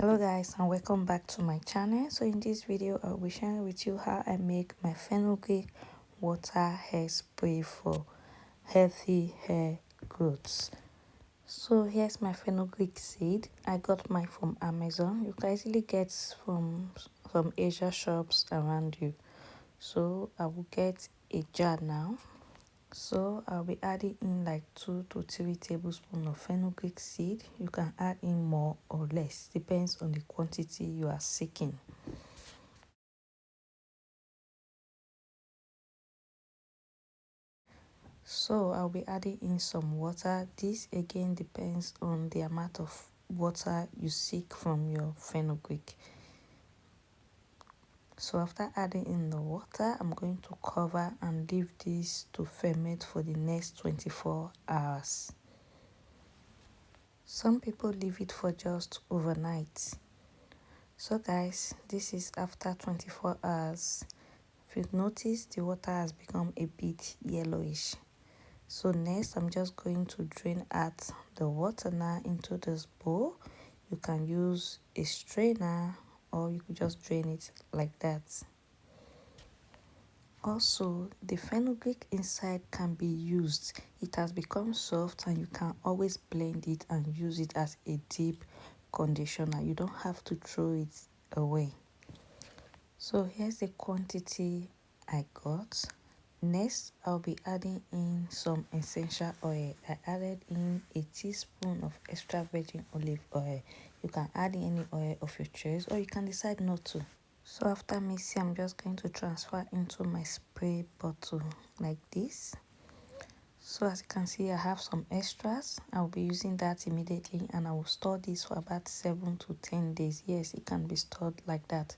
Hello guys, and welcome back to my channel. So in this video I'll be sharing with you how I make my fenugreek water hair spray for healthy hair growth. So here's my fenugreek seed. I got mine from Amazon. You can easily get from some Asia shops around you. So I will get a jar now. So I'll be adding in like 2 to 3 tablespoons of fenugreek seed. You can add in more or less, depends on the quantity you are seeking. So I'll be adding in some water. This again depends on the amount of water you seek from your fenugreek. So after adding in the water, I'm going to cover and leave this to ferment for the next 24 hours. Some people leave it for just overnight. So guys, this is after 24 hours. If you notice, the water has become a bit yellowish. So next, I'm just going to drain out the water now into this bowl. You can use a strainer or you could just drain it like that. Also, the fenugreek inside can be used. It has become soft and you can always blend it and use it as a deep conditioner. You don't have to throw it away. So here's the quantity I got. Next, I'll be adding in some essential oil. I added in a teaspoon of extra virgin olive oil. You can add in any oil of your choice or you can decide not to. So after mixing, I'm just going to transfer into my spray bottle like this. So as you can see, I have some extras. I'll be using that immediately and I will store this for about 7 to 10 days. Yes, it can be stored like that.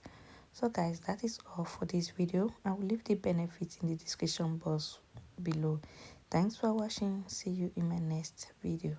So guys, that is all for this video. I will leave the benefits in the description box below. Thanks for watching. See you in my next video.